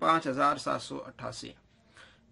5788।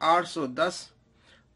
810,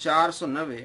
490।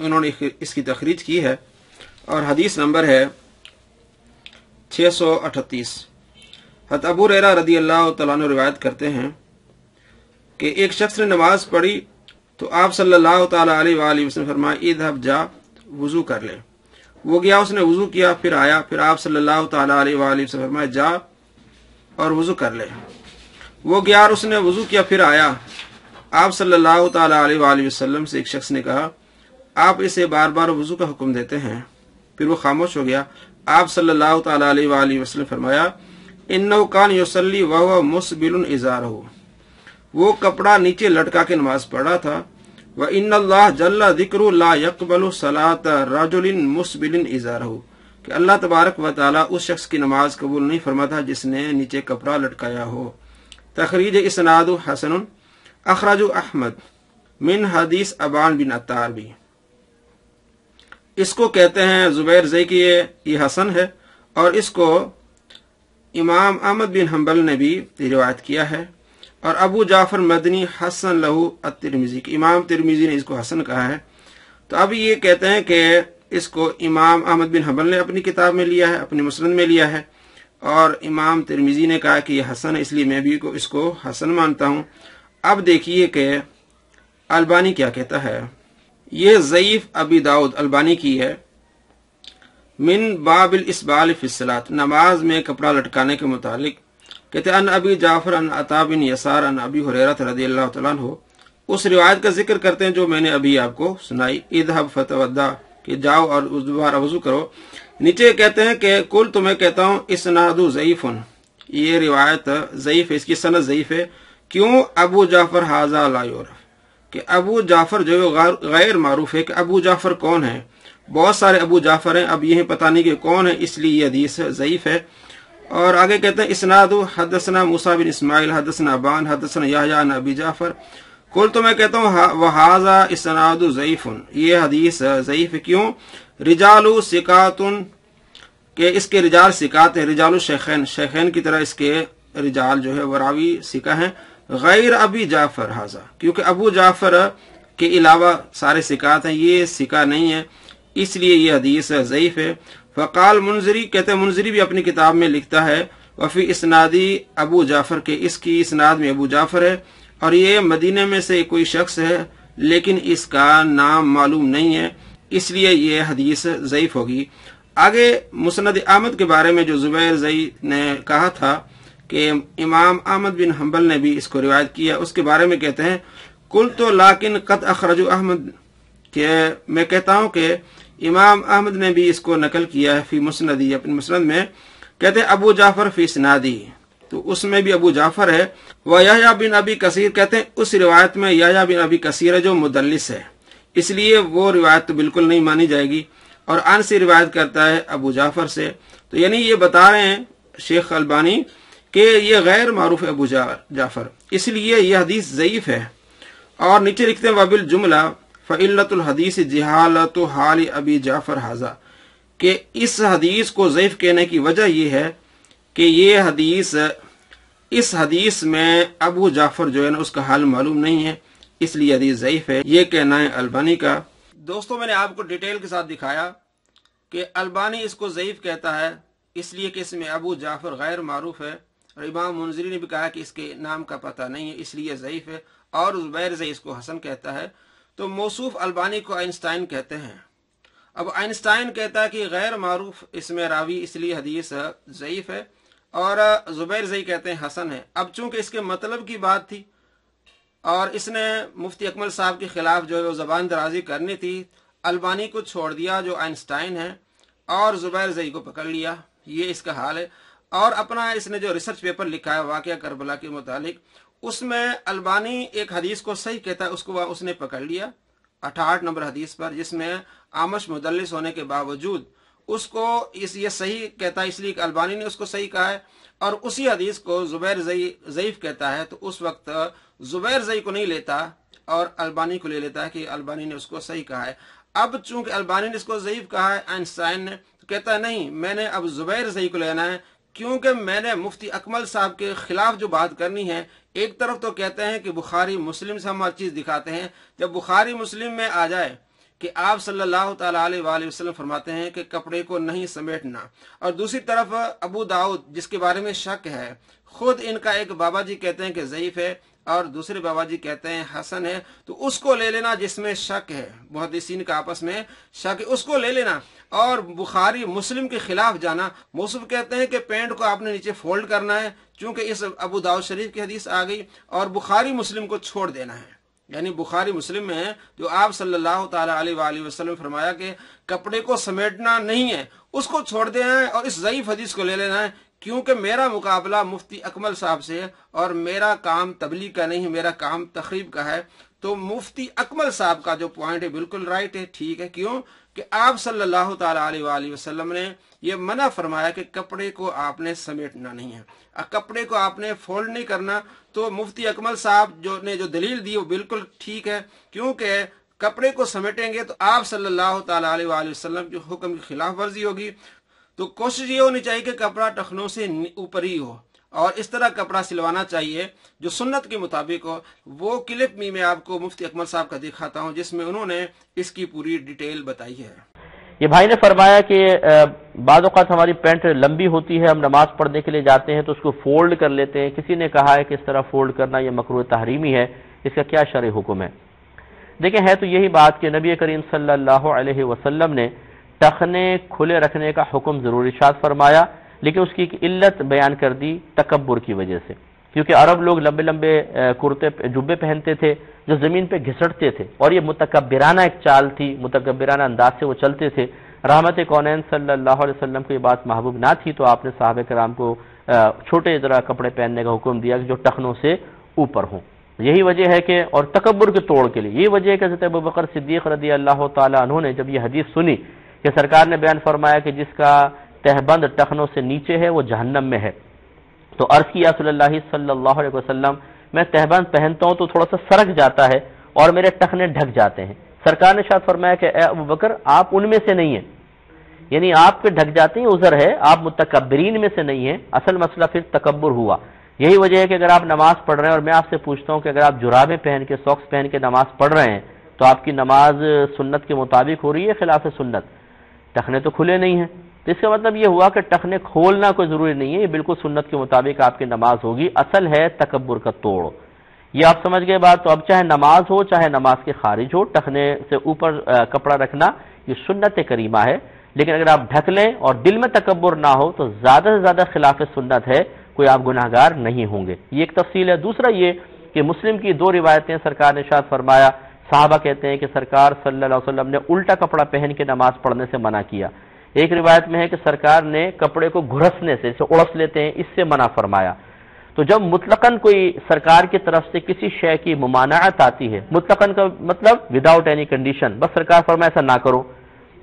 انہوں نے اس کی تخریج کی ہے اور حدیث نمبر ہے 638۔ حضرت ابو ہریرہ رضی اللہ تعالیٰ عنہ روایت کرتے ہیں کہ ایک شخص نے نماز پڑھی تو آپ صلی اللہ تعالیٰ علیہ وآلہ وسلم فرمایا اذهب جا وضو کر لے۔ وہ گیا، اس نے وضو کیا، پھر آیا، پھر آپ صلی اللہ تعالیٰ علیہ وآلہ وسلم فرمایا جا اور وضو کر لے۔ وہ گیا اور اس نے وضو کیا، پھر آیا، آپ صلی اللہ تعالیٰ علیہ وآلہ وسلم سے ایک شخص نے کہا آپ اسے بار بار وضو کا حکم دیتے ہیں، پھر وہ خاموش ہو گیا۔ آپ صلی اللہ تعالیٰ علیہ وآلہ وسلم فرمایا انہ کان یصلی وہو مسبل ازارہ، وہ کپڑا نیچے لٹکا کے نماز پڑھ رہا تھا۔ وَإِنَّ اللَّهَ جَلَّ ذِكْرُهُ لَا يَقْبَلُ صَلَاةَ رَجُلٍ مُسْبِلٍ إِزَارَهُ، کہ اللہ تبارک و تعالی اس شخص کی نماز قبول نہیں فرماتا جس نے نیچے کپڑا لٹکایا ہو۔ تخریج اسناد حسن اخرج احمد من حدیث ابان بن عطار بھی، اس کو کہتے ہیں زبیر زئی کی یہ حسن ہے، اور اس کو امام احمد بن حنبل نے بھی روایت کیا ہے، اور ابو جعفر مدنی حسن لہو الترمذی، امام ترمذی نے اس کو حسن کہا ہے۔ تو اب یہ کہتے ہیں کہ اس کو امام احمد بن حنبل نے اپنی کتاب میں لیا ہے، اپنی مسند میں لیا ہے، اور امام ترمذی نے کہا کہ یہ حسن ہے، اس لیے میں بھی اس کو حسن مانتا ہوں۔ اب دیکھیے کہ البانی کیا کہتا ہے۔ یہ ضعیف ابی داؤد البانی کی ہے، من باب الاسبال فی الصلاۃ، نماز میں کپڑا لٹکانے کے متعلق، کہتے ہیں ان ابی جعفر ان عطا بن یسار ان ابی ہریرہ رضی اللہ تعالیٰ عنہ، اس روایت کا ذکر کرتے ہیں جو میں نے ابھی آپ کو سنائی، اذهب فتودع، کہ جاؤ اور دوبارہ وضو کرو۔ نیچے کہتے ہیں کہ کل تو میں کہتا ہوں اسناد ضعیف، یہ روایت ضعیف ہے، اس کی سند ضعیف ہے۔ کیوں؟ ابو جعفر ھذا لا یعرف، کہ ابو جعفر جو غیر معروف ہے، کہ ابو جعفر کون ہے، بہت سارے ابو جعفر ہیں، اب یہ پتہ نہیں کہ کون ہے، اس لیے یہ حدیث ضعیف ہے۔ اور آگے کہتے ہیں اسناد حدثنا موسیٰ بن اسماعیل حدثنا ابان حدثنا یحییٰ عن ابی جعفر، کل تو میں کہتا ہوں وہذا اسناد ضعیف، یہ حدیث ضعیف ہے۔ کیوں؟ رجال ثقات، کہ اس کے رجال ثقات ہیں، رجال الشیخین، شیخین کی طرح اس کے رجال جو ہے وہ راوی ثقہ ہیں، غیر ابی جعفر ھذا، کیونکہ ابو جعفر کے علاوہ سارے ثقات ہیں، یہ ثقہ نہیں ہے، اس لیے یہ حدیث ضعیف ہے۔ فقال منذری، کہتے ہیں منذری بھی اپنی کتاب میں لکھتا ہے وفی اسنادی ابو جعفر، کے اس کی اسناد میں ابو جعفر ہے، اور یہ مدینے میں سے کوئی شخص ہے لیکن اس کا نام معلوم نہیں ہے، اس لیے یہ حدیث ضعیف ہوگی۔ آگے مسند احمد کے بارے میں جو زبیر زئی نے کہا تھا کہ امام احمد بن حنبل نے بھی اس کو روایت کیا، اس کے بارے میں کہتے ہیں کل تو لیکن قد اخرج احمد، کہ میں کہتا ہوں کہ امام احمد نے بھی اس کو نقل کیا ہے فی مسندی، اپنے مسند میں، کہتے ہیں ابو جعفر فی اسنادی، تو اس میں بھی ابو جعفر ہے۔ ویحییٰ بن ابی کثیر، کہتے ہیں اس روایت میں یحییٰ بن ابی کثیر ہے جو مدلس ہے، اس لیے وہ روایت تو بالکل نہیں مانی جائے گی، اور ان سے روایت کرتا ہے ابو جعفر سے، تو یعنی یہ بتا رہے ہیں شیخ البانی کہ یہ غیر معروف ہے ابو جعفر، اس لیے یہ حدیث ضعیف ہے۔ اور نیچے لکھتے ہیں وبالجملہ فعلت الحدیث جہالت حال ابی جعفر ھذا، کہ اس حدیث کو ضعیف کہنے کی وجہ یہ ہے کہ یہ حدیث، اس حدیث میں ابو جعفر جو ہے نا اس کا حال معلوم نہیں ہے، اس لیے حدیث ضعیف ہے، یہ کہنا ہے البانی کا۔ دوستوں میں نے آپ کو ڈیٹیل کے ساتھ دکھایا کہ البانی اس کو ضعیف کہتا ہے اس لیے کہ اس میں ابو جعفر غیر معروف ہے، اور امام منذری نے بھی کہا کہ اس کے نام کا پتہ نہیں ہے اس لیے ضعیف ہے، اور زبیر زئی اس کو حسن کہتا ہے۔ تو موصوف البانی کو آئنسٹائن کہتے ہیں۔ اب آئنسٹائن کہتا ہے کہ غیر معروف اس میں راوی، اس لیے حدیث ضعیف ہے، اور زبیر زئی کہتے ہیں حسن ہے۔ اب چونکہ اس کے مطلب کی بات تھی اور اس نے مفتی اکمل صاحب کے خلاف جو ہے وہ زبان درازی کرنی تھی، البانی کو چھوڑ دیا جو آئنسٹائن ہے، اور زبیر زئی کو پکڑ لیا، یہ اس کا حال ہے۔ اور اپنا اس نے جو ریسرچ پیپر لکھا ہے واقعہ کربلا کے متعلق، اس میں البانی ایک حدیث کو صحیح کہتا ہے، اس کو اس نے پکڑ لیا 68 نمبر حدیث پر، جس میں آمش مدلس ہونے کے باوجود اس کو یہ صحیح کہتا ہے، اس لیے کہ البانی نے اس کو صحیح کہا ہے، اور اسی حدیث کو زبیر زئی ضعیف کہتا ہے، تو اس وقت زبیر زئی کو نہیں لیتا اور البانی کو لے لیتا ہے کہ البانی نے اس کو صحیح کہا ہے۔ اب چونکہ البانی نے اس کو ضعیف کہا ہے آئنسٹائن نے، تو کہتا ہے نہیں، میں نے اب زبیر زئی کو لینا ہے، کیونکہ میں نے مفتی اکمل صاحب کے خلاف جو بات کرنی ہے۔ ایک طرف تو کہتے ہیں کہ بخاری مسلم سے ہم ہر چیز دکھاتے ہیں، جب بخاری مسلم میں آ جائے کہ آپ صلی اللہ تعالی علیہ وآلہ وسلم فرماتے ہیں کہ کپڑے کو نہیں سمیٹنا، اور دوسری طرف ابو داؤد جس کے بارے میں شک ہے، خود ان کا ایک بابا جی کہتے ہیں کہ ضعیف ہے اور دوسرے بابا جی کہتے ہیں حسن ہے، تو اس کو لے لینا جس میں شک ہے، محدثین کا آپس میں شک ہے، اس کو لے لینا، اور بخاری مسلم کے خلاف جانا۔ موصف کہتے ہیں کہ پینٹ کو آپ نے نیچے فولڈ کرنا ہے چونکہ اس ابو داؤد شریف کی حدیث آ گئی، اور بخاری مسلم کو چھوڑ دینا ہے۔ یعنی بخاری مسلم میں ہے جو آپ صلی اللہ تعالی علیہ وآلہ وسلم فرمایا کہ کپڑے کو سمیٹنا نہیں ہے، اس کو چھوڑ دینا ہے اور اس ضعیف حدیث کو لے لینا ہے، کیونکہ میرا مقابلہ مفتی اکمل صاحب سے ہے اور میرا کام تبلیغ کا نہیں، میرا کام تقریب کا ہے۔ تو مفتی اکمل صاحب کا جو پوائنٹ ہے بالکل رائٹ ہے، ٹھیک ہے۔ کیوں کہ آپ صلی اللہ تعالی علیہ وآلہ وسلم نے یہ منع فرمایا کہ کپڑے کو آپ نے سمیٹنا نہیں ہے، کپڑے کو آپ نے فولڈ نہیں کرنا۔ تو مفتی اکمل صاحب جو دلیل دی وہ بالکل ٹھیک ہے، کیونکہ کپڑے کو سمیٹیں گے تو آپ صلی اللہ تعالی علیہ وآلہ وسلم کے حکم کی خلاف ورزی ہوگی۔ تو کوشش یہ ہونی چاہیے کہ کپڑا ٹخنوں سے اوپر ہی ہو، اور اس طرح کپڑا سلوانا چاہیے جو سنت کے مطابق ہو۔ وہ کلپ میں آپ کو مفتی اکمل صاحب کا دکھاتا ہوں جس میں انہوں نے اس کی پوری ڈیٹیل بتائی ہے۔ یہ بھائی نے فرمایا کہ بعض اوقات ہماری پینٹ لمبی ہوتی ہے، ہم نماز پڑھنے کے لیے جاتے ہیں تو اس کو فولڈ کر لیتے ہیں، کسی نے کہا ہے کہ اس طرح فولڈ کرنا یہ مکروہ تحریمی ہے، اس کا کیا شرعی حکم ہے؟ دیکھیں، ہے تو یہی بات کہ نبی کریم صلی اللہ علیہ وسلم نے ٹخنے کھلے رکھنے کا حکم ضرور ارشاد فرمایا، لیکن اس کی ایک علت بیان کر دی تکبر کی وجہ سے، کیونکہ عرب لوگ لمبے لمبے کرتے جبے پہنتے تھے جو زمین پہ گھسٹتے تھے، اور یہ متکبرانہ ایک چال تھی، متکبرانہ انداز سے وہ چلتے تھے۔ رحمت کونین صلی اللہ علیہ وسلم کو یہ بات محبوب نہ تھی، تو آپ نے صحابہ کرام کو چھوٹے ذرا کپڑے پہننے کا حکم دیا کہ جو ٹخنوں سے اوپر ہوں۔ یہی وجہ ہے کہ، اور تکبر کے توڑ کے لیے یہی وجہ ہے کہ حضرت ابوبکر صدیق رضی اللہ تعالی عنہ نے جب یہ حدیث سنی کہ سرکار نے بیان فرمایا کہ جس کا تہبند ٹخنوں سے نیچے ہے وہ جہنم میں ہے، تو عرض کیا صلی اللہ صلی اللہ علیہ وسلم، میں تہبند پہنتا ہوں تو تھوڑا سا سرک جاتا ہے اور میرے ٹخنے ڈھک جاتے ہیں۔ سرکار نے شاید فرمایا کہ اے ابوبکر آپ ان میں سے نہیں ہیں، یعنی آپ کے ڈھک جاتے ہیں عذر ہے، آپ متکبرین میں سے نہیں ہیں، اصل مسئلہ پھر تکبر ہوا۔ یہی وجہ ہے کہ اگر آپ نماز پڑھ رہے ہیں، اور میں آپ سے پوچھتا ہوں کہ اگر آپ جرابیں پہن کے ساکس پہن کے نماز پڑھ رہے ہیں تو آپ کی نماز سنت کے مطابق ہو رہی ہے خلاف سنت؟ ٹخنے تو کھلے نہیں ہیں، تو اس کا مطلب یہ ہوا کہ ٹخنے کھولنا کوئی ضروری نہیں ہے، یہ بالکل سنت کے مطابق آپ کی نماز ہوگی۔ اصل ہے تکبر کا توڑ، یہ آپ سمجھ گئے بات۔ تو اب چاہے نماز ہو چاہے نماز کے خارج ہو، ٹخنے سے اوپر کپڑا رکھنا یہ سنت کریمہ ہے، لیکن اگر آپ ڈھک لیں اور دل میں تکبر نہ ہو تو زیادہ سے زیادہ خلاف سنت ہے، کوئی آپ گناہگار نہیں ہوں گے۔ یہ ایک تفصیل ہے۔ دوسرا یہ کہ مسلم کی دو روایتیں سرکار نے ارشاد فرمایا، صحابہ کہتے ہیں کہ سرکار صلی اللہ علیہ وسلم نے الٹا کپڑا پہن کے نماز پڑھنے سے منع کیا۔ ایک روایت میں ہے کہ سرکار نے کپڑے کو گھرسنے سے، جسے اڑس لیتے ہیں، اس سے منع فرمایا۔ تو جب مطلقاً کوئی سرکار کی طرف سے کسی شے کی ممانعت آتی ہے، مطلقاً کا مطلب وداؤٹ اینی کنڈیشن، بس سرکار فرمایا ایسا نہ کرو،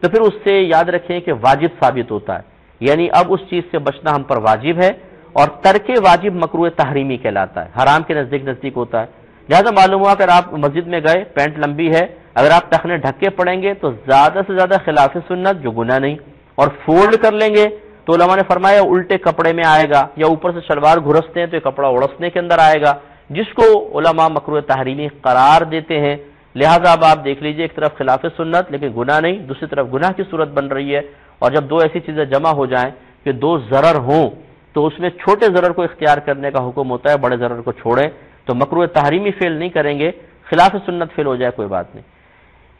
تو پھر اس سے یاد رکھیں کہ واجب ثابت ہوتا ہے، یعنی اب اس چیز سے بچنا ہم پر واجب ہے، اور ترک واجب مکروہ تحریمی کہلاتا ہے، حرام کے نزدیک ہوتا ہے۔ لہذا معلوم ہوا اگر آپ مسجد میں گئے، پینٹ لمبی ہے، اگر آپ ٹخنے ڈھک کے پڑیں گے تو زیادہ سے زیادہ خلاف سنت جو گناہ نہیں، اور فولڈ کر لیں گے تو علماء نے فرمایا الٹے کپڑے میں آئے گا، یا اوپر سے شلوار گھرستے ہیں تو یہ کپڑا اڑسنے کے اندر آئے گا، جس کو علماء مکروہ تحریمی قرار دیتے ہیں۔ لہذا اب آپ دیکھ لیجئے، ایک طرف خلاف سنت لیکن گناہ نہیں، دوسری طرف گناہ کی صورت بن رہی ہے، اور جب دو ایسی چیزیں جمع ہو جائیں کہ دو ضرر ہوں تو اس میں چھوٹے ضرر کو اختیار کرنے کا حکم ہوتا ہے، بڑے ضرر کو چھوڑیں۔ تو مکروہ تحریمی فعل نہیں کریں گے، خلاف سنت فعل ہو جائے کوئی بات نہیں۔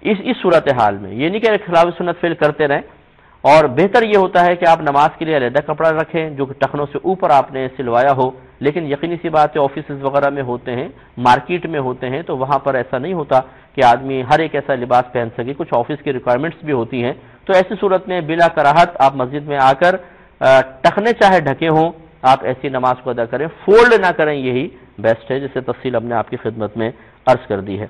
اس صورتحال میں یہ نہیں کہ خلاف سنت فعل کرتے رہیں، اور بہتر یہ ہوتا ہے کہ آپ نماز کے لیے علیحدہ کپڑا رکھیں جو کہ ٹخنوں سے اوپر آپ نے سلوایا ہو، لیکن یقینی سی بات ہے آفیسز وغیرہ میں ہوتے ہیں، مارکیٹ میں ہوتے ہیں، تو وہاں پر ایسا نہیں ہوتا کہ آدمی ہر ایک ایسا لباس پہن سکے، کچھ آفس کی ریکوائرمنٹس بھی ہوتی ہیں، تو ایسی صورت میں بلا کراہت آپ مسجد میں آ کر ٹخنے چاہے ڈھکے ہوں آپ ایسی نماز کو ادا کریں، فولڈ نہ کریں، یہی بیسٹ ہے، جسے تفصیل ہم نے آپ کی خدمت میں عرض کر دی ہے۔